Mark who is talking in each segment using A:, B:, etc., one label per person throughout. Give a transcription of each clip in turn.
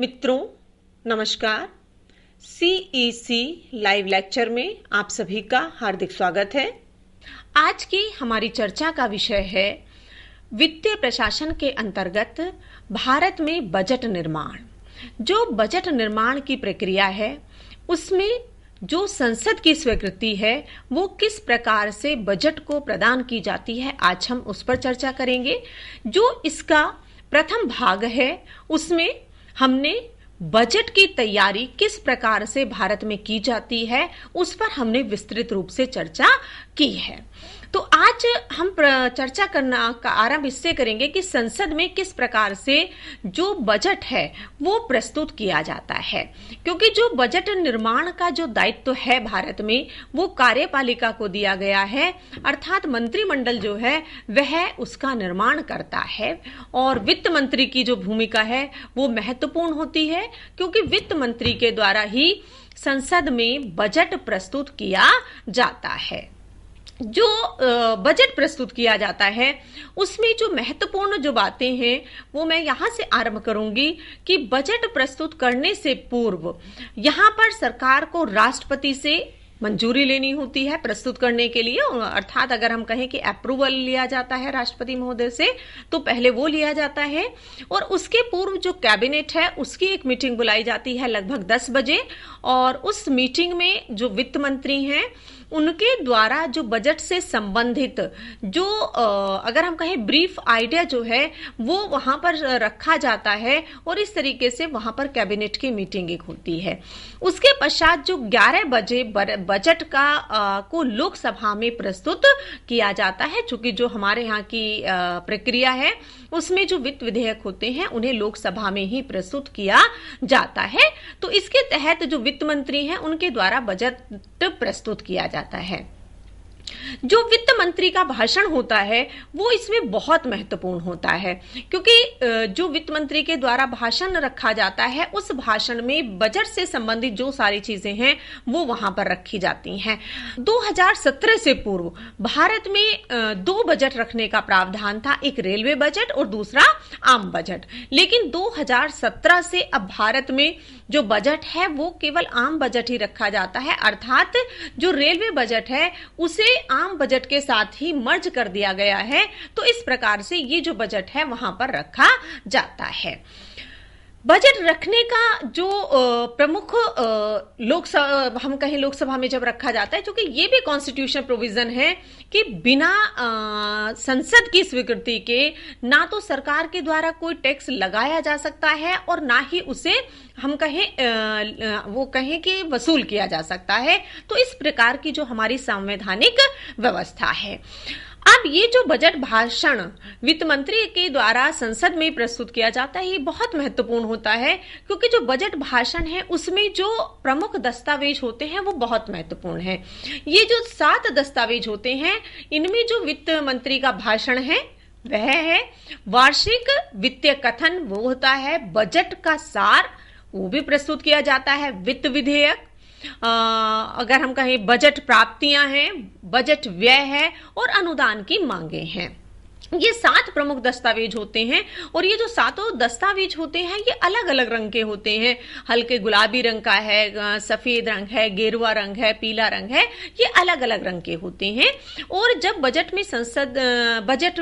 A: मित्रों, नमस्कार। CEC live lecture में आप सभी का हार्दिक स्वागत है। आज की हमारी चर्चा का विषय है वित्तीय प्रशासन के अंतर्गत भारत में बजट निर्माण। जो बजट निर्माण की प्रक्रिया है उसमें जो संसद की स्वीकृति है वो किस प्रकार से बजट को प्रदान की जाती है, आज हम उस पर चर्चा करेंगे। जो इसका प्रथम भाग है उसमें हमने बजट की तैयारी किस प्रकार से भारत में की जाती है उस पर हमने विस्तृत रूप से चर्चा की है। तो आज हम चर्चा करना का आरंभ इससे करेंगे कि संसद में किस प्रकार से जो बजट है वो प्रस्तुत किया जाता है, क्योंकि जो बजट निर्माण का जो दायित्व है भारत में वो कार्यपालिका को दिया गया है, अर्थात मंत्रिमंडल जो है वह उसका निर्माण करता है। और वित्त मंत्री की जो भूमिका है वो महत्वपूर्ण होती है, क्योंकि वित्त मंत्री के द्वारा ही संसद में बजट प्रस्तुत किया जाता है। जो बजट प्रस्तुत किया जाता है उसमें जो महत्वपूर्ण जो बातें हैं वो मैं यहाँ से आरंभ करूंगी कि बजट प्रस्तुत करने से पूर्व यहाँ पर सरकार को राष्ट्रपति से मंजूरी लेनी होती है प्रस्तुत करने के लिए, अर्थात अगर हम कहें कि अप्रूवल लिया जाता है राष्ट्रपति महोदय से तो पहले वो लिया जाता है। और उसके पूर्व जो कैबिनेट है उसकी एक मीटिंग बुलाई जाती है लगभग 10 बजे, और उस मीटिंग में जो वित्त मंत्री हैं उनके द्वारा जो बजट से संबंधित जो अगर हम कहें ब्रीफ आइडिया जो है वो वहां पर रखा जाता है, और इस तरीके से वहां पर कैबिनेट की मीटिंग एक होती है। उसके पश्चात जो 11 बजे बजट का को लोकसभा में प्रस्तुत किया जाता है, चूंकि जो हमारे यहाँ की प्रक्रिया है उसमें जो वित्त विधेयक होते हैं उन्हें लोकसभा में ही प्रस्तुत किया जाता है। तो इसके तहत जो वित्त मंत्री हैं उनके द्वारा बजट प्रस्तुत किया जाता है। जो वित्त मंत्री का भाषण होता है वो इसमें बहुत महत्वपूर्ण होता है, क्योंकि जो वित्त मंत्री के द्वारा भाषण रखा जाता है उस भाषण में बजट से संबंधित जो सारी चीजें हैं वो वहां पर रखी जाती हैं। 2017 से पूर्व भारत में 2 बजट रखने का प्रावधान था, एक रेलवे बजट और दूसरा आम बजट। लेकिन 2017 से अब भारत में जो बजट है वो केवल आम बजट ही रखा जाता है, अर्थात जो रेलवे बजट है उसे आम बजट के साथ ही मर्ज कर दिया गया है। तो इस प्रकार से ये जो बजट है वहां पर रखा जाता है। बजट रखने का जो प्रमुख लोकसभा हम कहें लोकसभा में जब रखा जाता है, क्योंकि ये भी कॉन्स्टिट्यूशन प्रोविजन है कि बिना संसद की स्वीकृति के ना तो सरकार के द्वारा कोई टैक्स लगाया जा सकता है और ना ही उसे हम कहें कि वसूल किया जा सकता है। तो इस प्रकार की जो हमारी संवैधानिक व्यवस्था है। अब ये जो बजट भाषण वित्त मंत्री के द्वारा संसद में प्रस्तुत किया जाता है ये बहुत महत्वपूर्ण होता है, क्योंकि जो बजट भाषण है उसमें जो प्रमुख दस्तावेज होते हैं वो बहुत महत्वपूर्ण है। ये जो 7 दस्तावेज होते हैं इनमें जो वित्त मंत्री का भाषण है वह है वार्षिक वित्तीय कथन, वो होता है बजट का सार, वो भी प्रस्तुत किया जाता है, वित्त विधेयक, अगर हम कहें बजट प्राप्तियां हैं, बजट व्यय है और अनुदान की मांगे हैं। ये 7 प्रमुख दस्तावेज होते हैं, और ये जो 7 दस्तावेज होते हैं ये अलग अलग रंग के होते हैं। हल्के गुलाबी रंग का है, सफेद रंग है, गेरुआ रंग है, पीला रंग है, ये अलग अलग रंग के होते हैं। और जब बजट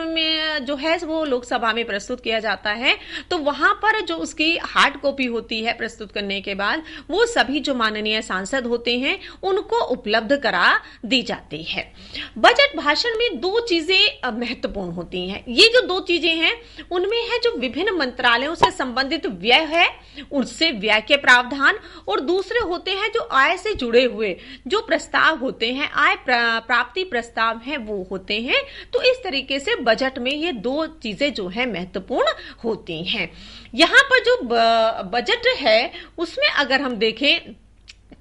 A: में जो है वो लोकसभा में प्रस्तुत किया जाता है तो वहां पर जो उसकी हार्ड कॉपी होती है प्रस्तुत करने के बाद वो सभी जो माननीय सांसद होते हैं उनको उपलब्ध करा दी जाती है। बजट भाषण में 2 चीजें महत्वपूर्ण होती हैं। ये जो 2 चीजें हैं उनमें है जो विभिन्न मंत्रालयों से संबंधित व्यय है उससे व्यय के प्रावधान, और दूसरे होते हैं जो आय से जुड़े हुए जो प्रस्ताव होते हैं, आय प्राप्ति प्रस्ताव है वो होते हैं। तो इस तरीके से बजट में ये 2 चीजें जो है महत्वपूर्ण होती हैं। यहाँ पर जो बजट है उसमें अगर हम देखें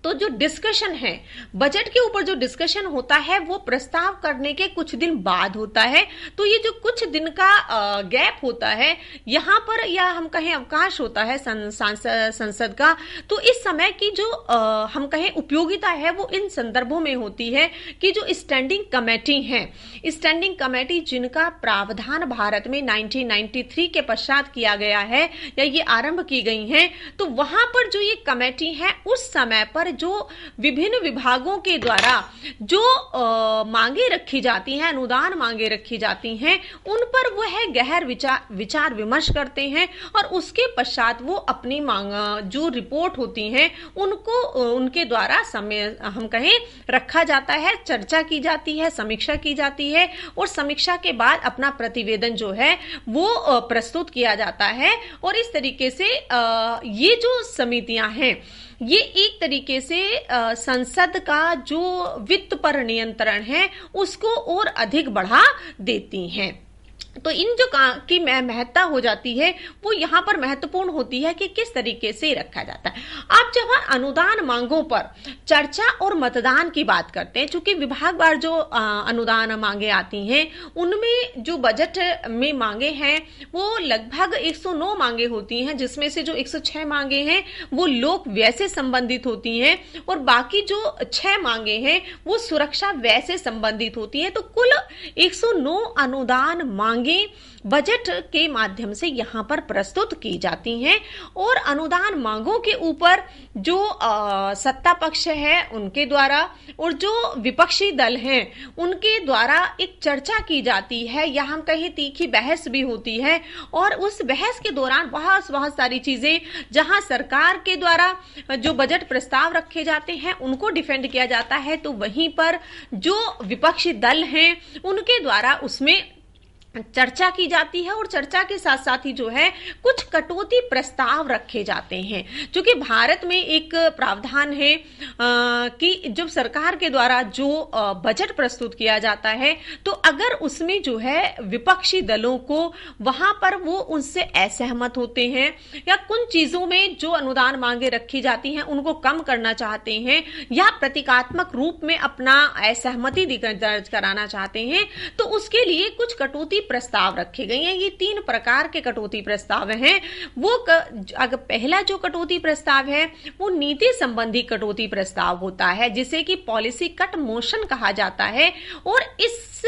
A: तो जो डिस्कशन है, बजट के ऊपर जो डिस्कशन होता है वो प्रस्ताव करने के कुछ दिन बाद होता है। तो ये जो कुछ दिन का गैप होता है यहाँ पर, या हम कहें अवकाश होता है संसद का, तो इस समय की जो हम कहें उपयोगिता है वो इन संदर्भों में होती है कि जो स्टैंडिंग कमेटी है, स्टैंडिंग कमेटी जिनका प्रावधान भारत में 1993 के पश्चात किया गया है या ये आरंभ की गई हैं, तो वहां पर जो ये कमेटी है उस समय पर जो विभिन्न विभागों के द्वारा जो मांगे रखी जाती हैं, अनुदान मांगे रखी जाती हैं, उन पर वो है गहर विचार विमर्श करते हैं और उसके पश्चात वो अपनी मांग जो रिपोर्ट होती हैं उनको उनके द्वारा हम कहें रखा जाता है, चर्चा की जाती है, समीक्षा की जाती है और समीक्षा के बाद अपना प्रतिवेदन जो है वो प्रस्तुत किया जाता है। और इस तरीके से ये जो समितियां हैं ये एक तरीके से संसद का जो वित्त पर नियंत्रण है उसको और अधिक बढ़ा देती हैं। तो इन जो की महत्ता हो जाती है वो यहाँ पर महत्वपूर्ण होती है कि किस तरीके से रखा जाता है। आप जब अनुदान मांगों पर चर्चा और मतदान की बात करते हैं, चूंकि विभागवार जो अनुदान मांगे आती हैं उनमें जो बजट में मांगे हैं वो लगभग 109 मांगे होती हैं, जिसमें से जो 106 मांगे हैं वो लोक व्यय से संबंधित होती हैं और बाकी जो 6 मांगे हैं वो सुरक्षा व्यय से संबंधित होती है। तो कुल 109 अनुदान मांगे बजट के माध्यम से यहां पर प्रस्तुत की जाती हैं और अनुदान मांगों के ऊपर जो सत्ता पक्ष है उनके द्वारा और जो विपक्षी दल हैं उनके द्वारा एक चर्चा की जाती है या हम कहें तीखी बहस भी होती है। और उस बहस के दौरान बहुत सारी चीजें जहां सरकार के द्वारा जो बजट प्रस्ताव रखे जाते हैं उनको डिफेंड किया जाता है, तो वहीं पर जो विपक्षी दल हैं उनके द्वारा उसमें चर्चा की जाती है और चर्चा के साथ साथ ही जो है कुछ कटौती प्रस्ताव रखे जाते हैं। क्योंकि भारत में एक प्रावधान है कि जब सरकार के द्वारा जो बजट प्रस्तुत किया जाता है तो अगर उसमें जो है विपक्षी दलों को वहां पर वो उनसे असहमत होते हैं या कुछ चीजों में जो अनुदान मांगे रखी जाती हैं उनको कम करना चाहते हैं या प्रतीकात्मक रूप में अपना असहमति दर्ज कराना चाहते हैं, तो उसके लिए कुछ कटौती प्रस्ताव रखे गए हैं। ये 3 प्रकार के कटौती प्रस्ताव हैं। वो अगर पहला जो कटौती प्रस्ताव है वो नीति संबंधी कटौती प्रस्ताव होता है जिसे कि पॉलिसी कट मोशन कहा जाता है। और इस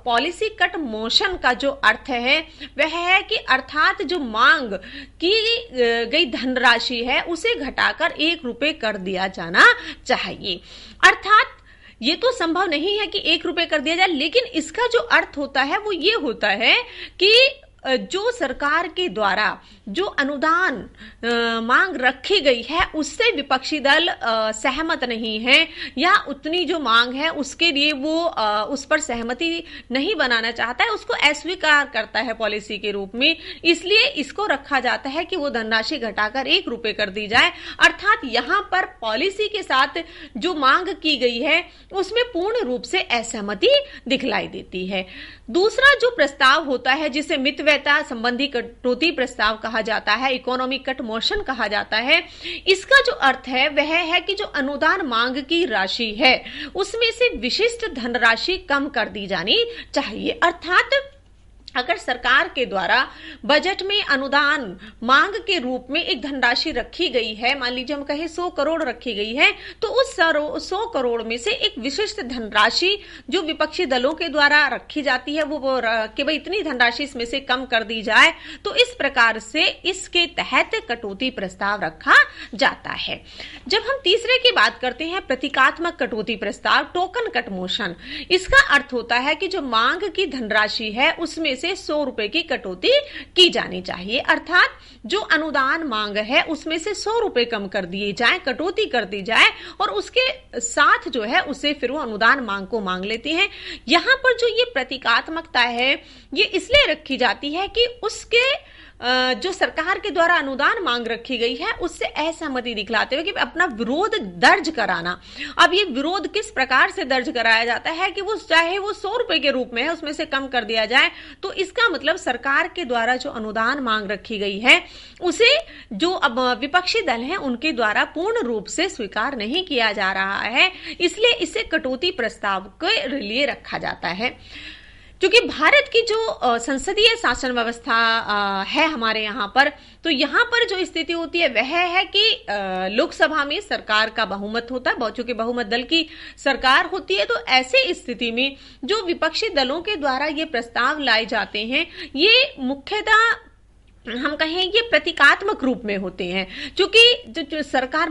A: पॉलिसी कट मोशन का जो अर्थ है वह है कि अर्थात जो मांग की गई धनराशि है उसे घटाकर 1 रुपए कर दिया जाना चाहिए। अर्थात ये तो संभव नहीं है कि 1 रुपए कर दिया जाए, लेकिन इसका जो अर्थ होता है वो ये होता है कि जो सरकार के द्वारा जो अनुदान मांग रखी गई है उससे विपक्षी दल सहमत नहीं है या उतनी जो मांग है उसके लिए वो उस पर सहमति नहीं बनाना चाहता है, उसको अस्वीकार करता है पॉलिसी के रूप में, इसलिए इसको रखा जाता है कि वो धनराशि घटाकर 1 रुपए कर दी जाए। अर्थात यहाँ पर पॉलिसी के साथ जो मांग की गई है उसमें पूर्ण रूप से असहमति दिखलाई देती है। दूसरा जो प्रस्ताव होता है जिसे मितव्ययता संबंधी कटौती प्रस्ताव कहा जाता है, इकोनॉमिक कट मोशन कहा जाता है, इसका जो अर्थ है वह है कि जो अनुदान मांग की राशि है उसमें से विशिष्ट धनराशि कम कर दी जानी चाहिए। अर्थात अगर सरकार के द्वारा बजट में अनुदान मांग के रूप में एक धनराशि रखी गई है, मान लीजिए हम कहें 100 करोड़ रखी गई है, तो उस 100 करोड़ में से एक विशिष्ट धनराशि जो विपक्षी दलों के द्वारा रखी जाती है वो कि भाई इतनी धनराशि इसमें से कम कर दी जाए, तो इस प्रकार से इसके तहत कटौती प्रस्ताव रखा जाता है। जब हम तीसरे की बात करते हैं प्रतीकात्मक कटौती प्रस्ताव, टोकन कट मोशन, इसका अर्थ होता है कि जो मांग की धनराशि है उसमें 100 रुपए की कटौती की जानी चाहिए। अर्थात जो अनुदान मांग है उसमें से 100 रुपए कम कर दिए जाएं, कटौती कर दी जाए और उसके साथ जो है उसे फिर वो अनुदान मांग को मांग लेती हैं। यहां पर जो ये प्रतीकात्मकता है ये इसलिए रखी जाती है कि उसके जो सरकार के द्वारा अनुदान मांग रखी गई है उससे असहमति दिखलाते हुए कि अपना विरोध दर्ज कराना। अब ये विरोध किस प्रकार से दर्ज कराया जाता है कि वो चाहे वो 100 रुपए के रूप में है उसमें से कम कर दिया जाए, तो इसका मतलब सरकार के द्वारा जो अनुदान मांग रखी गई है उसे जो अब विपक्षी दल हैं उनके द्वारा पूर्ण रूप से स्वीकार नहीं किया जा रहा है, इसलिए इसे कटौती प्रस्ताव के लिए रखा जाता है। क्योंकि भारत की जो संसदीय शासन व्यवस्था है हमारे यहाँ पर, तो यहाँ पर जो स्थिति होती है वह है कि लोकसभा में सरकार का बहुमत होता है, चूंकि बहुमत दल की सरकार होती है, तो ऐसे स्थिति में जो विपक्षी दलों के द्वारा ये प्रस्ताव लाए जाते हैं ये मुख्यतः हम कहें ये प्रतीकात्मक रूप में होते हैं। क्योंकि जो सरकार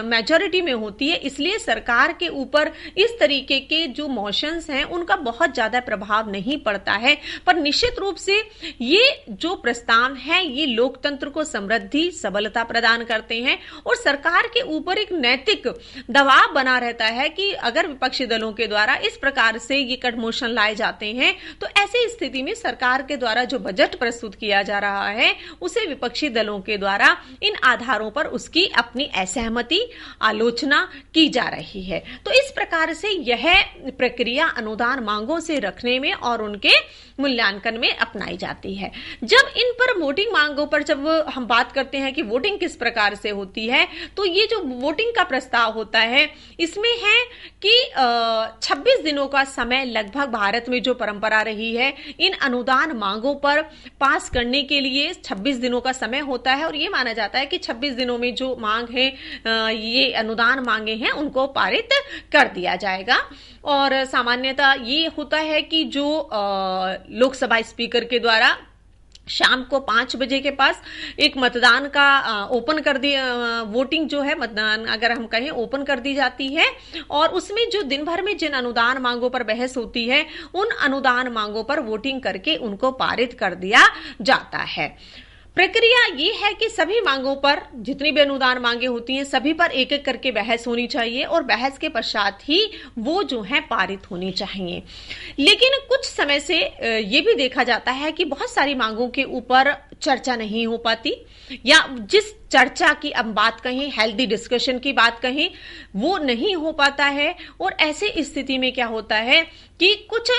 A: मेजॉरिटी में होती है इसलिए सरकार के ऊपर इस तरीके के जो मोशंस हैं उनका बहुत ज्यादा प्रभाव नहीं पड़ता है, पर निश्चित रूप से ये जो प्रस्ताव है ये लोकतंत्र को समृद्धि सबलता प्रदान करते हैं और सरकार के ऊपर एक नैतिक दबाव बना रहता है कि अगर विपक्षी दलों के द्वारा इस प्रकार से ये कट मोशन लाए जाते हैं तो ऐसी स्थिति में सरकार के द्वारा जो बजट प्रस्तुत किया जा रहा है उसे विपक्षी दलों के द्वारा इन आधारों पर उसकी अपनी असहमति आलोचना की जा रही है। तो इस प्रकार से यह प्रक्रिया अनुदान मांगों से रखने में और उनके मूल्यांकन में अपनाई जाती है। जब इन पर वोटिंग मांगों पर जब हम बात करते हैं कि वोटिंग किस प्रकार से होती है, तो ये जो वोटिंग का प्रस्ताव होता है इसमें है कि 26 दिनों का समय लगभग भारत में जो परंपरा रही है इन अनुदान मांगों पर पास करने के लिए 26 दिनों का समय होता है और ये माना जाता है कि 26 दिनों में जो मांग है ये अनुदान मांगे हैं उनको पारित कर दिया जाएगा। और सामान्यतः ये होता है कि जो लोकसभा स्पीकर के द्वारा शाम को 5 बजे के पास एक मतदान का ओपन कर दिया, वोटिंग जो है मतदान अगर हम कहें ओपन कर दी जाती है और उसमें जो दिन भर में जिन अनुदान मांगों पर बहस होती है उन अनुदान मांगों पर वोटिंग करके उनको पारित कर दिया जाता है। प्रक्रिया ये है कि सभी मांगों पर जितनी भी अनुदान मांगे होती हैं सभी पर एक एक करके बहस होनी चाहिए और बहस के पश्चात ही वो जो है पारित होनी चाहिए। लेकिन कुछ समय से ये भी देखा जाता है कि बहुत सारी मांगों के ऊपर चर्चा नहीं हो पाती या जिस चर्चा की अब बात कहें हेल्दी डिस्कशन की बात कहें वो नहीं हो पाता है और ऐसे स्थिति में क्या होता है कि कुछ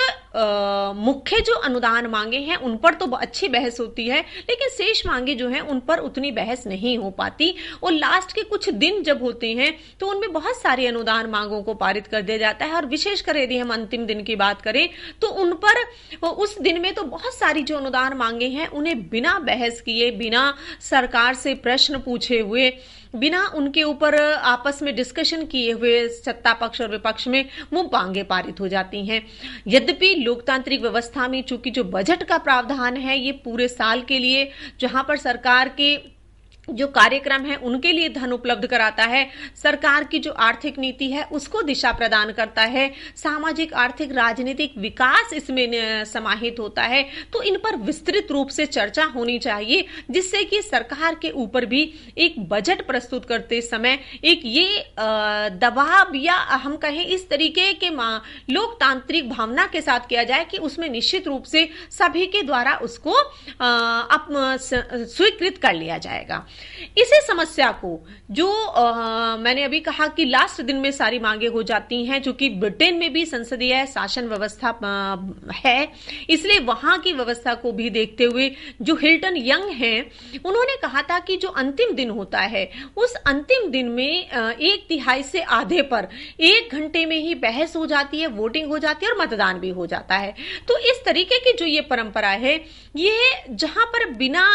A: मुख्य जो अनुदान मांगे हैं उन पर तो अच्छी बहस होती है लेकिन शेष मांगे जो हैं उन पर उतनी बहस नहीं हो पाती और लास्ट के कुछ दिन जब होते हैं तो उनमें बहुत सारी अनुदान मांगों को पारित कर दिया जाता है और विशेषकर यदि हम अंतिम दिन की बात करें तो उन पर उस दिन में तो बहुत सारी जो अनुदान मांगे हैं उन्हें बिना बहस किए बिना सरकार से प्रश्न पूछे हुए बिना उनके ऊपर आपस में डिस्कशन किए हुए सत्ता पक्ष और विपक्ष में वो मांगे पारित हो जाती हैं। यद्यपि लोकतांत्रिक व्यवस्था में चूंकि जो बजट का प्रावधान है ये पूरे साल के लिए जहां पर सरकार के जो कार्यक्रम है उनके लिए धन उपलब्ध कराता है, सरकार की जो आर्थिक नीति है उसको दिशा प्रदान करता है, सामाजिक आर्थिक राजनीतिक विकास इसमें समाहित होता है, तो इन पर विस्तृत रूप से चर्चा होनी चाहिए जिससे कि सरकार के ऊपर भी एक बजट प्रस्तुत करते समय एक ये दबाव या हम कहें इस तरीके के लोकतांत्रिक भावना के साथ किया जाए कि उसमें निश्चित रूप से सभी के द्वारा उसको स्वीकृत कर लिया जाएगा। इसी समस्या को जो मैंने अभी कहा कि लास्ट दिन में सारी मांगे हो जाती हैं, चूंकि ब्रिटेन में भी संसदीय शासन व्यवस्था है इसलिए वहां की व्यवस्था को भी देखते हुए जो हिल्टन यंग हैं उन्होंने कहा था कि जो अंतिम दिन होता है उस अंतिम दिन में 1/3 से आधे पर 1 घंटे में ही बहस हो जाती है, वोटिंग हो जाती है और मतदान भी हो जाता है। तो इस तरीके की जो ये परंपरा है ये जहां पर बिना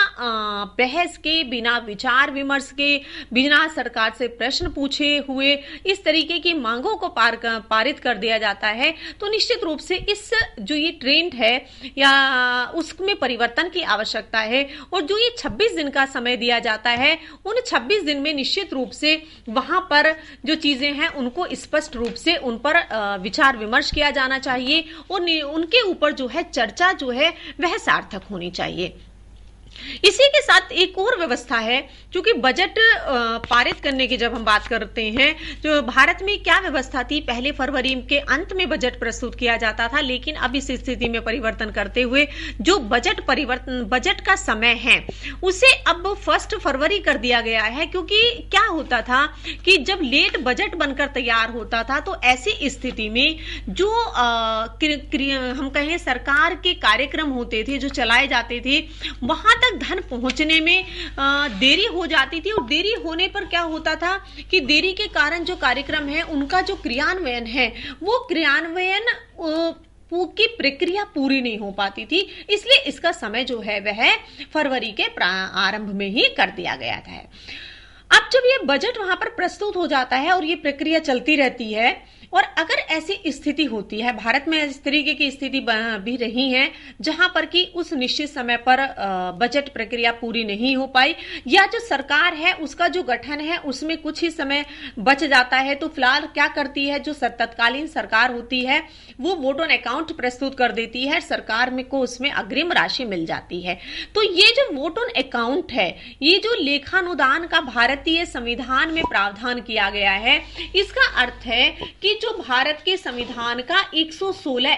A: बहस के बिना विचार विमर्श के बिना सरकार से प्रश्न पूछे हुए इस तरीके की मांगों को पारित कर दिया जाता है तो निश्चित रूप से इस जो ये ट्रेंड है या उसमें परिवर्तन की आवश्यकता है और जो ये 26 दिन का समय दिया जाता है उन 26 दिन में निश्चित रूप से वहां पर जो चीजें हैं उनको स्पष्ट रूप से उन पर विचार विमर्श किया जाना चाहिए और उनके ऊपर जो है चर्चा जो है वह सार्थक होनी चाहिए। इसी के साथ एक और व्यवस्था है, क्योंकि बजट पारित करने की जब हम बात करते हैं, तो भारत में क्या व्यवस्था थी, पहले फरवरी के अंत में बजट प्रस्तुत किया जाता था, लेकिन अब इस स्थिति में परिवर्तन करते हुए जो बजट का समय है उसे अब 1 फरवरी कर दिया गया है। क्योंकि क्या होता था कि जब लेट बजट बनकर तैयार होता था तो ऐसी स्थिति में जो हम कहें सरकार के कार्यक्रम होते थे, जो चलाए जाते थे, वहां तक धन पहुंचने में देरी हो जाती थी। और देरी होने पर क्या होता था कि देरी के कारण जो कार्यक्रम है उनका जो क्रियान्वयन है वो क्रियान्वयन की प्रक्रिया पूरी नहीं हो पाती थी। इसलिए इसका समय जो है वह फरवरी के आरंभ में ही कर दिया गया था। अब जब ये बजट वहां पर प्रस्तुत हो जाता है और ये प्रक्रिया चलती रहती है, और अगर ऐसी स्थिति होती है, भारत में इस तरीके की स्थिति भी रही है जहां पर कि उस निश्चित समय पर बजट प्रक्रिया पूरी नहीं हो पाई, या जो सरकार है उसका जो गठन है उसमें कुछ ही समय बच जाता है, तो फिलहाल क्या करती है, जो तत्कालीन सरकार होती है वो वोट ऑन अकाउंट प्रस्तुत कर देती है, सरकार में को उसमें अग्रिम राशि मिल जाती है। तो ये जो वोट ऑन अकाउंट है, ये जो लेखानुदान का भारतीय संविधान में प्रावधान किया गया है, इसका अर्थ है कि जो भारत के संविधान का 116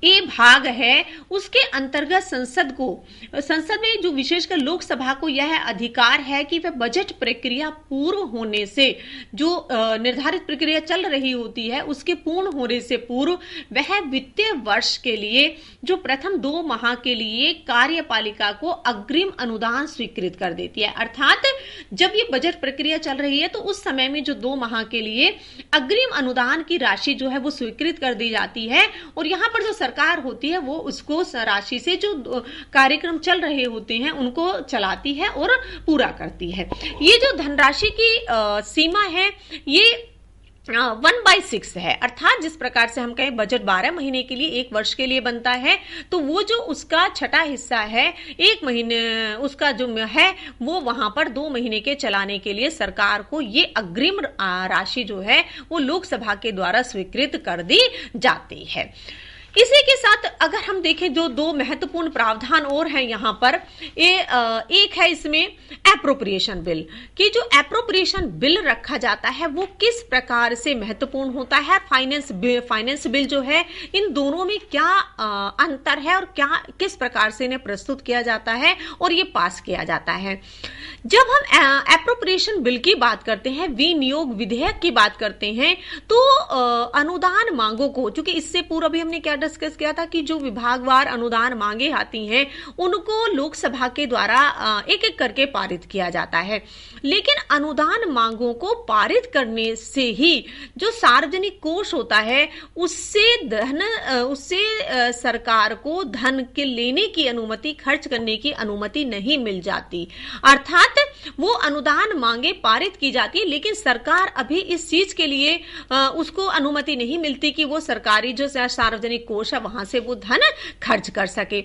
A: ए भाग है, उसके अंतर्गत संसद में जो विशेषकर लोकसभा को यह अधिकार है कि वह बजट प्रक्रिया पूर्ण होने से, जो निर्धारित प्रक्रिया चल रही होती है उसके पूर्ण होने से पूर्व वह वित्तीय वर्ष के लिए जो प्रथम 2 माह के लिए कार्यपालिका को अग्रिम अनुदान स्वीकृत कर देती है। अर्थात जब ये बजट प्रक्रिया चल रही है तो उस समय में जो 2 माह के लिए अग्रिम अनुदान की राशि जो है वो स्वीकृत कर दी जाती है, और यहां पर जो सरकार होती है वो उसको राशि से जो कार्यक्रम चल रहे होते हैं उनको चलाती है और पूरा करती है। ये जो धनराशि की सीमा है ये 1/6 है। अर्थात जिस प्रकार से हम कहें बजट 12 महीने के लिए, 1 वर्ष के लिए बनता है, तो वो जो उसका छठा हिस्सा है 1 महीने उसका जो है वो वहां पर 2 महीने के चलाने के लिए सरकार को ये अग्रिम राशि जो है वो लोकसभा के द्वारा स्वीकृत कर दी जाती है। इसी के साथ अगर हम देखें जो 2 महत्वपूर्ण प्रावधान और हैं यहाँ पर, एक है इसमें एप्रोप्रिएशन बिल, कि जो एप्रोप्रिएशन बिल रखा जाता है वो किस प्रकार से महत्वपूर्ण होता है, फाइनेंस बिल जो है इन दोनों में क्या अंतर है और क्या किस प्रकार से इन्हें प्रस्तुत किया जाता है और ये पास किया जाता है। जब हम एप्रोप्रिएशन बिल की बात करते हैं, विनियोग विधेयक की बात करते हैं, तो अनुदान मांगों को, चूंकि इससे पूर्व भी हमने क्या डिस्कस किया था कि जो विभागवार अनुदान मांगे आती हैं उनको लोकसभा के द्वारा एक एक करके पारित किया जाता है, लेकिन अनुदान मांगों को पारित करने से ही जो सार्वजनिक कोष होता है उससे सरकार को धन के लेने की अनुमति, खर्च करने की अनुमति नहीं मिल जाती। अर्थात वो अनुदान मांगे पारित की जाती है, लेकिन सरकार अभी इस चीज के लिए उसको अनुमति नहीं मिलती कि वो सरकारी जो सार्वजनिक कोष है वहां से वो धन खर्च कर सके।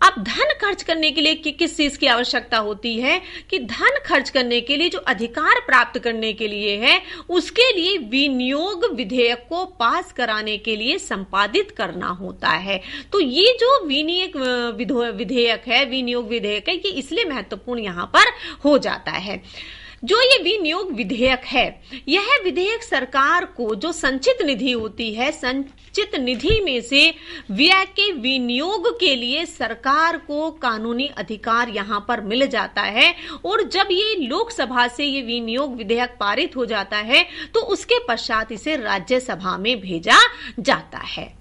A: अब धन खर्च करने के लिए किस चीज की आवश्यकता होती है कि धन खर्च करने के लिए जो अधिकार प्राप्त करने के लिए है उसके लिए विनियोग विधेयक को पास कराने के लिए संपादित करना होता है। तो ये जो विनियोग विधेयक है, ये इसलिए महत्वपूर्ण यहां पर हो जाता है। जो ये विनियोग विधेयक है, यह विधेयक सरकार को जो संचित निधि होती है, संचित निधि में से व्यय के विनियोग के लिए सरकार को कानूनी अधिकार यहां पर मिल जाता है। और जब ये लोकसभा से ये विनियोग विधेयक पारित हो जाता है तो उसके पश्चात इसे राज्यसभा में भेजा जाता है।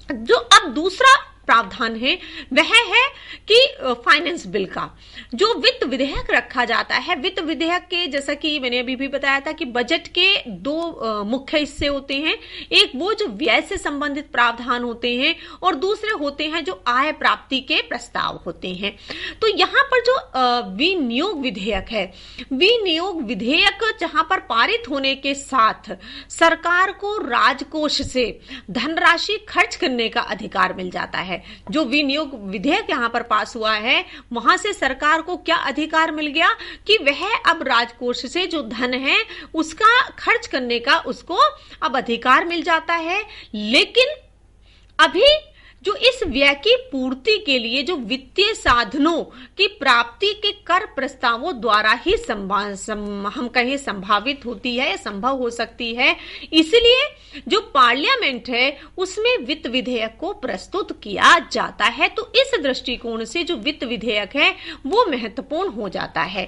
A: जो अब दूसरा प्रावधान है वह है कि फाइनेंस बिल का जो वित्त विधेयक रखा जाता है। वित्त विधेयक के जैसा कि मैंने अभी भी बताया था कि बजट के 2 मुख्य हिस्से होते हैं, एक वो जो व्यय से संबंधित प्रावधान होते हैं और दूसरे होते हैं जो आय प्राप्ति के प्रस्ताव होते हैं। तो यहाँ पर जो विनियोग विधेयक है, विनियोग विधेयक जहां पर पारित होने के साथ सरकार को राजकोष से धनराशि खर्च करने का अधिकार मिल जाता है। जो विनियोग विधेयक यहां पर पास हुआ है वहां से सरकार को क्या अधिकार मिल गया कि वह अब राजकोष से जो धन है उसका खर्च करने का उसको अब अधिकार मिल जाता है। लेकिन अभी जो इस व्यय की पूर्ति के लिए जो वित्तीय साधनों की प्राप्ति के कर प्रस्तावों द्वारा ही हम कहें संभावित होती है या संभव हो सकती है। इसलिए जो पार्लियामेंट है उसमें वित्त विधेयक को प्रस्तुत किया जाता है। तो इस दृष्टिकोण से जो वित्त विधेयक है वो महत्वपूर्ण हो जाता है।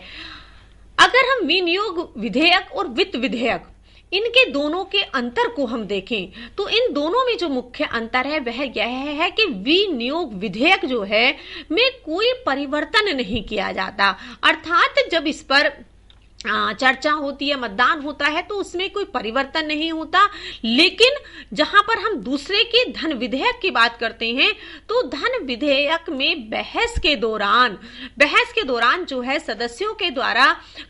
A: अगर हम विनियोग विधेयक और वित्त विधेयक इनके दोनों के अंतर को हम देखें तो इन दोनों में जो मुख्य अंतर है वह यह है कि विनियोग विधेयक जो है में कोई परिवर्तन नहीं किया जाता, अर्थात जब इस पर चर्चा होती है, मतदान होता है तो उसमें कोई परिवर्तन नहीं होता। लेकिन जहां पर हम दूसरे के धन विधेयक की बात करते हैं तो धन विधेयक में बहस के दौरान जो है सदस्यों के द्वारा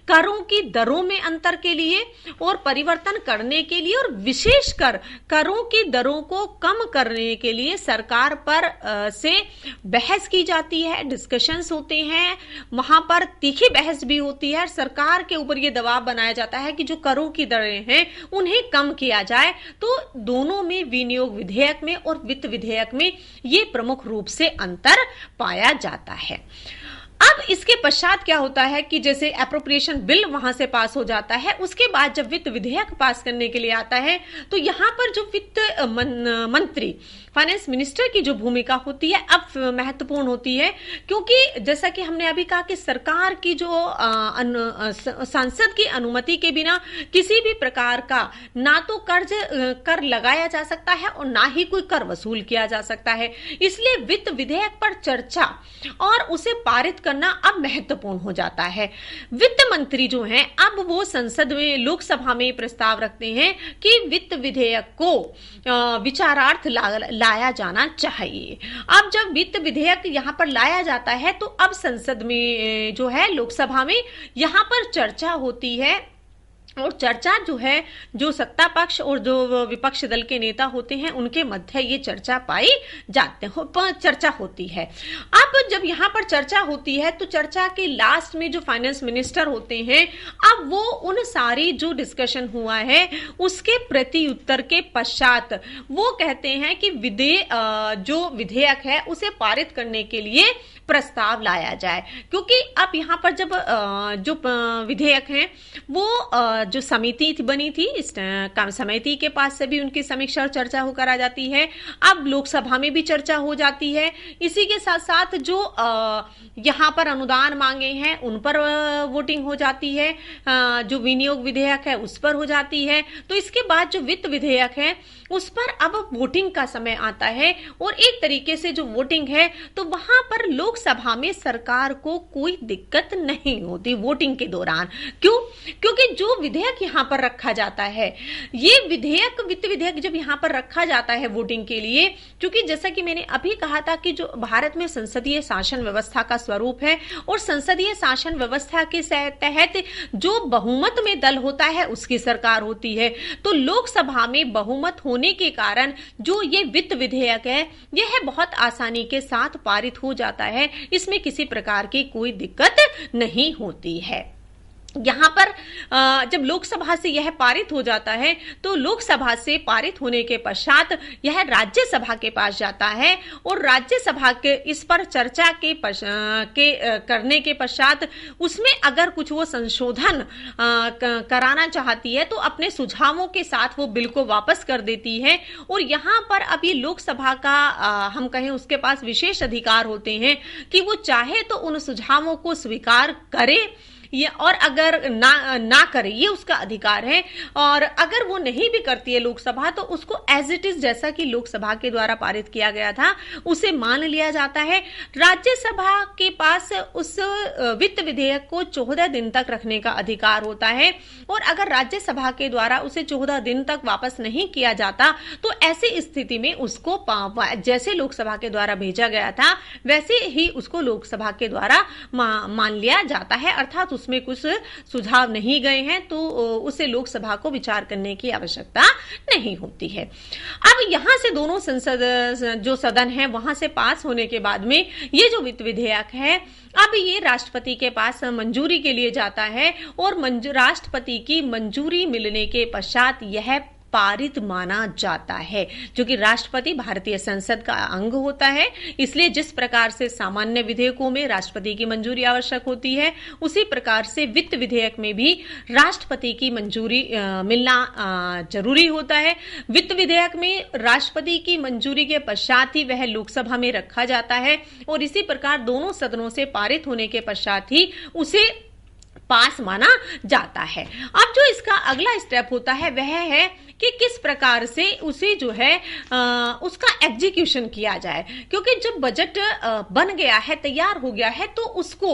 A: करों की दरों में अंतर के लिए और परिवर्तन करने के लिए और विशेषकर करों की दरों को कम करने के लिए सरकार पर से बहस की जाती है, डिस्कशंस होते हैं, वहां पर तीखी बहस भी होती है। सरकार के ऊपर यह दबाव बनाया जाता है कि जो करों की दरें हैं उन्हें कम किया जाए। तो दोनों में विनियोग विधेयक में और वित्त विधेयक में यह प्रमुख रूप से अंतर पाया जाता है। अब इसके पश्चात क्या होता है कि जैसे एप्रोप्रिएशन बिल वहां से पास हो जाता है, उसके बाद जब वित्त विधेयक पास करने के लिए आता है तो यहां पर जो वित्त मंत्री फाइनेंस मिनिस्टर की जो भूमिका होती है अब महत्वपूर्ण होती है, क्योंकि जैसा कि हमने अभी कहा कि सरकार की जो संसद की अनुमति के बिना किसी भी प्रकार का ना तो कर लगाया जा सकता है और ना ही कोई कर वसूल किया जा सकता है। इसलिए वित्त विधेयक पर चर्चा और उसे पारित करना अब महत्वपूर्ण हो जाता है। वित्त मंत्री जो हैं अब वो संसद में, लोकसभा में प्रस्ताव रखते हैं कि वित्त विधेयक को विचारार्थ लाया जाना चाहिए। अब जब वित्त विधेयक यहां पर लाया जाता है तो अब संसद में जो है, लोकसभा में यहां पर चर्चा होती है और चर्चा जो है, जो सत्ता पक्ष और जो विपक्ष दल के नेता होते हैं उनके मध्य ये चर्चा चर्चा होती है। अब जब यहाँ पर चर्चा होती है तो चर्चा के लास्ट में जो फाइनेंस मिनिस्टर होते हैं अब वो उन सारी जो डिस्कशन हुआ है उसके प्रति उत्तर के पश्चात वो कहते हैं कि जो विधेयक है उसे पारित करने के लिए प्रस्ताव लाया जाए। क्योंकि अब यहाँ पर जब जो विधेयक है वो जो समिति बनी थी, इस समिति के पास से भी उनकी समीक्षा और चर्चा होकर आ जाती है। अब लोकसभा में भी चर्चा हो जाती है। इसी के साथ साथ जो यहाँ पर अनुदान मांगे हैं उन पर वोटिंग हो जाती है, जो विनियोग विधेयक है उस पर हो जाती है। तो इसके बाद जो वित्त विधेयक है उस पर अब वोटिंग का समय आता है और एक तरीके से जो वोटिंग है तो वहां पर लोकसभा में सरकार को कोई दिक्कत नहीं होती वोटिंग के दौरान। क्यों? क्योंकि जो विधेयक यहां पर रखा जाता है, ये विधेयक, वित्त विधेयक जब यहां पर रखा जाता है वोटिंग के लिए, क्योंकि जैसा कि मैंने अभी कहा था कि जो भारत में संसदीय शासन व्यवस्था का स्वरूप है और संसदीय शासन व्यवस्था के तहत जो बहुमत में दल होता है उसकी सरकार होती है। तो लोकसभा में बहुमत होने के कारण जो ये वित्त विधेयक है यह बहुत आसानी के साथ पारित हो जाता है, इसमें किसी प्रकार की कोई दिक्कत नहीं होती है। यहाँ पर जब लोकसभा से यह पारित हो जाता है तो लोकसभा से पारित होने के पश्चात यह राज्यसभा के पास जाता है और राज्यसभा के इस पर चर्चा करने के पश्चात उसमें अगर कुछ वो संशोधन कराना चाहती है तो अपने सुझावों के साथ वो बिल को वापस कर देती है। और यहाँ पर अभी लोकसभा का हम कहें उसके पास विशेष अधिकार होते हैं कि वो चाहे तो उन सुझावों को स्वीकार करे ये, और अगर ना करे, ये उसका अधिकार है। और अगर वो नहीं भी करती है लोकसभा तो उसको एज इट इज, जैसा कि लोकसभा के द्वारा पारित किया गया था, उसे मान लिया जाता है। राज्यसभा के पास उस वित्त विधेयक को 14 दिन तक रखने का अधिकार होता है और अगर राज्यसभा के द्वारा उसे 14 दिन तक वापस नहीं किया जाता तो ऐसी स्थिति में उसको जैसे लोकसभा के द्वारा भेजा गया था वैसे ही उसको लोकसभा के द्वारा मान लिया जाता है, अर्थात उसमें कुछ सुझाव नहीं गए हैं तो उसे लोकसभा को विचार करने की आवश्यकता नहीं होती है। अब यहां से दोनों संसद जो सदन है वहां से पास होने के बाद में ये जो वित्त विधेयक है अब ये राष्ट्रपति के पास मंजूरी के लिए जाता है और राष्ट्रपति की मंजूरी मिलने के पश्चात यह पारित माना जाता है, जो कि राष्ट्रपति भारतीय संसद का अंग होता है। इसलिए जिस प्रकार से सामान्य विधेयकों में राष्ट्रपति की मंजूरी आवश्यक होती है, उसी प्रकार से वित्त विधेयक में भी राष्ट्रपति की मंजूरी मिलना जरूरी होता है। वित्त विधेयक में राष्ट्रपति की मंजूरी के पश्चात ही वह लोकसभा में रखा जाता है और इसी प्रकार दोनों सदनों से पारित होने के पश्चात ही उसे पास माना जाता है। अब जो इसका अगला स्टेप होता है वह है कि किस प्रकार से उसे जो है उसका एग्जीक्यूशन किया जाए, क्योंकि जब बजट बन गया है, तैयार हो गया है, तो उसको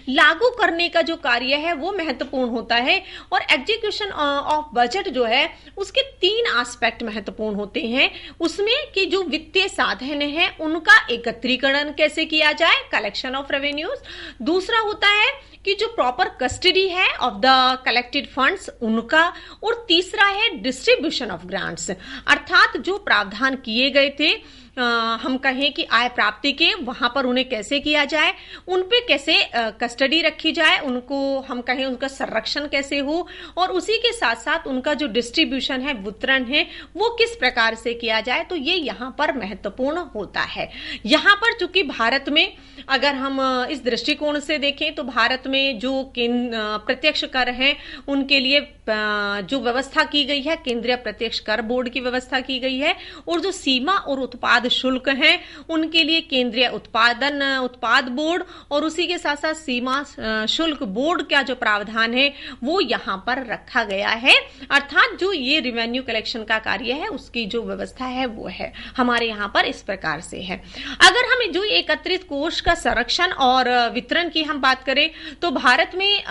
A: लागू करने का जो कार्य है वो महत्वपूर्ण होता है। और एग्जीक्यूशन ऑफ बजट जो है उसके 3 एस्पेक्ट महत्वपूर्ण होते हैं। उसमें कि जो वित्तीय साधन है उनका एकत्रीकरण कैसे किया जाए, कलेक्शन ऑफ रेवेन्यूज। दूसरा होता है कि जो प्रॉपर कस्टडी है ऑफ द कलेक्टेड फंड्स उनका, और तीसरा है डिस्ट्रीब्यूशन ऑफ ग्रांट्स, अर्थात जो प्रावधान किए गए थे हम कहें कि आय प्राप्ति के, वहां पर उन्हें कैसे किया जाए, उन पे कैसे कस्टडी रखी जाए, उनको हम कहें उनका संरक्षण कैसे हो, और उसी के साथ साथ उनका जो डिस्ट्रीब्यूशन है, वितरण है, वो किस प्रकार से किया जाए। तो ये यहाँ पर महत्वपूर्ण होता है। यहाँ पर चूंकि भारत में अगर हम इस दृष्टिकोण से देखें तो भारत में जो प्रत्यक्ष कर हैं उनके लिए जो व्यवस्था की गई है, केंद्रीय प्रत्यक्ष कर बोर्ड की व्यवस्था की गई है, और जो सीमा और उत्पाद शुल्क हैं उनके लिए केंद्रीय उत्पाद बोर्ड और उसी के साथ साथ सीमा शुल्क बोर्ड का जो प्रावधान है वो यहां पर रखा गया है। अर्थात जो ये रेवेन्यू कलेक्शन का कार्य है उसकी जो व्यवस्था है वो है हमारे यहां पर इस प्रकार से है। अगर हम जो एकत्रित कोष का संरक्षण और वितरण की हम बात करें तो भारत में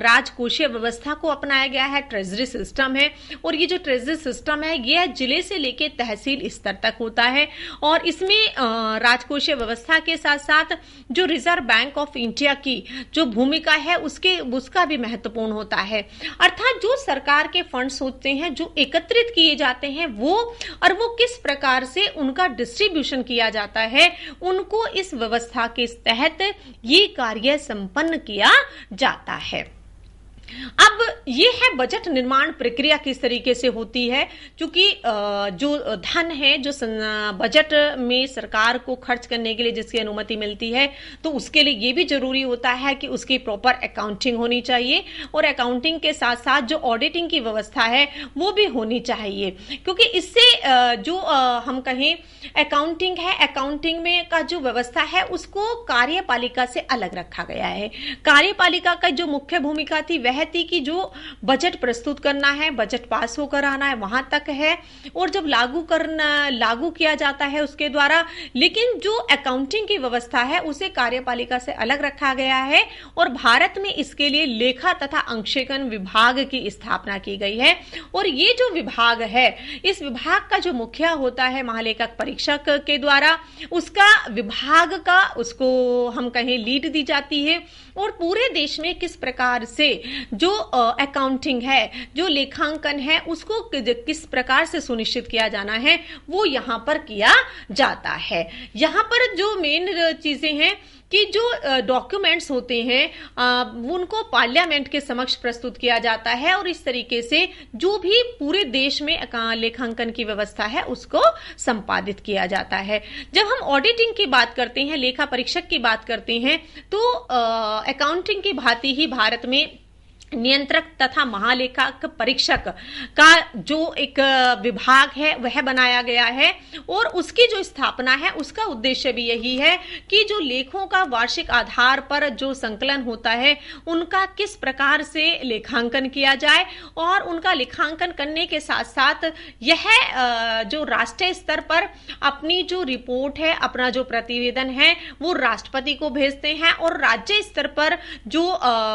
A: राजकोषीय व्यवस्था को अपनाया गया है, ट्रेजरी सिस्टम है, और ये जो ट्रेजरी सिस्टम है ये जिले से लेके तहसील स्तर तक होता है। और इसमें राजकोषीय व्यवस्था के साथ साथ जो रिजर्व बैंक ऑफ इंडिया की जो भूमिका है उसका भी महत्वपूर्ण होता है। अर्थात जो सरकार के फंड्स होते हैं जो एकत्रित किए जाते हैं वो किस प्रकार से उनका डिस्ट्रीब्यूशन किया जाता है, उनको इस व्यवस्था के तहत ये कार्य संपन्न किया जाता है। अब ये है बजट निर्माण प्रक्रिया किस तरीके से होती है, क्योंकि जो धन है जो बजट में सरकार को खर्च करने के लिए जिसकी अनुमति मिलती है तो उसके लिए ये भी जरूरी होता है कि उसकी प्रॉपर अकाउंटिंग होनी चाहिए, और अकाउंटिंग के साथ साथ जो ऑडिटिंग की व्यवस्था है वो भी होनी चाहिए, क्योंकि इससे जो हम कहें अकाउंटिंग है, अकाउंटिंग में का जो व्यवस्था है उसको कार्यपालिका से अलग रखा गया है। कार्यपालिका का जो मुख्य भूमिका थी वह थी कि जो बजट प्रस्तुत करना है, बजट पास होकर आना है, वहां तक है, और जब लागू किया जाता है उसके द्वारा। लेकिन जो अकाउंटिंग की व्यवस्था है उसे कार्यपालिका से अलग रखा गया है, और भारत में इसके लिए लेखा तथा अंकेक्षण विभाग की स्थापना की गई है। और ये जो विभाग है, इस विभाग का जो मुखिया होता है महालेखक परीक्षक के द्वारा, उसका विभाग का उसको हम कहें लीड दी जाती है, और पूरे देश में किस प्रकार से जो अकाउंटिंग है, जो लेखांकन है, उसको किस प्रकार से सुनिश्चित किया जाना है वो यहां पर किया जाता है। यहां पर जो मेन चीजें हैं कि जो डॉक्यूमेंट्स होते हैं उनको पार्लियामेंट के समक्ष प्रस्तुत किया जाता है, और इस तरीके से जो भी पूरे देश में लेखांकन की व्यवस्था है उसको संपादित किया जाता है। जब हम ऑडिटिंग की बात करते हैं, लेखा परीक्षक की बात करते हैं, तो अकाउंटिंग की भांति ही भारत में नियंत्रक तथा महालेखाक परीक्षक का जो एक विभाग है वह बनाया गया है, और उसकी जो स्थापना है उसका उद्देश्य भी यही है कि जो लेखों का वार्षिक आधार पर जो संकलन होता है उनका किस प्रकार से लेखांकन किया जाए, और उनका लेखांकन करने के साथ साथ यह जो राष्ट्रीय स्तर पर अपनी जो रिपोर्ट है, अपना जो प्रतिवेदन है वो राष्ट्रपति को भेजते हैं, और राज्य स्तर पर जो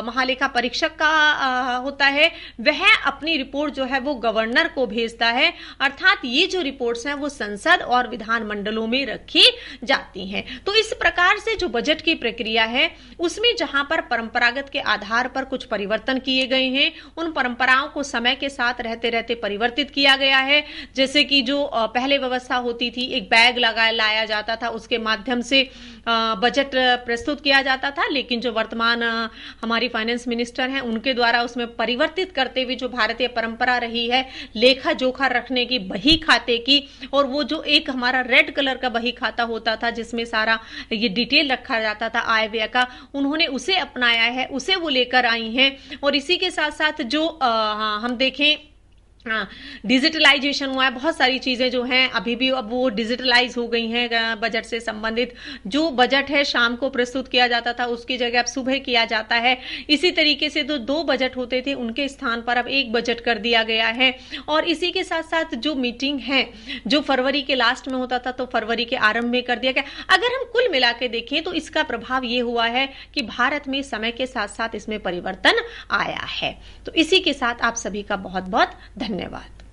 A: महालेखा परीक्षक का होता है वह अपनी रिपोर्ट जो है वो गवर्नर को भेजता है। अर्थात ये जो रिपोर्ट्स हैं वो संसद और विधान मंडलों में रखी जाती हैं। तो इस प्रकार से जो बजट की प्रक्रिया है उसमें जहां पर परंपरागत के आधार पर कुछ परिवर्तन किए गए हैं, उन परंपराओं को समय के साथ रहते रहते परिवर्तित किया गया है। जैसे कि जो पहले व्यवस्था होती थी, एक बैग लाया जाता था, उसके माध्यम से बजट प्रस्तुत किया जाता था, लेकिन जो वर्तमान हमारी फाइनेंस मिनिस्टर हैं उनके द्वारा उसमें परिवर्तित करते हुए जो भारतीय परंपरा रही है लेखा जोखा रखने की, बही खाते की, और वो जो एक हमारा रेड कलर का बही खाता होता था जिसमें सारा ये डिटेल रखा जाता था आय व्यय का, उन्होंने उसे अपनाया है, उसे वो लेकर आई हैं। और इसी के साथ साथ जो हम देखें डिजिटलाइजेशन हुआ है, बहुत सारी चीजें जो हैं अभी भी अब वो डिजिटलाइज हो गई हैं बजट से संबंधित। जो बजट है शाम को प्रस्तुत किया जाता था उसकी जगह अब सुबह किया जाता है। इसी तरीके से जो 2 बजट होते थे उनके स्थान पर अब 1 बजट कर दिया गया है। और इसी के साथ साथ जो मीटिंग है जो फरवरी के लास्ट में होता था तो फरवरी के आरंभ में कर दिया गया। अगर हम कुल मिला के देखें तो इसका प्रभाव ये हुआ है कि भारत में समय के साथ साथ इसमें परिवर्तन आया है। तो इसी के साथ आप सभी का बहुत बहुत धन्यवाद।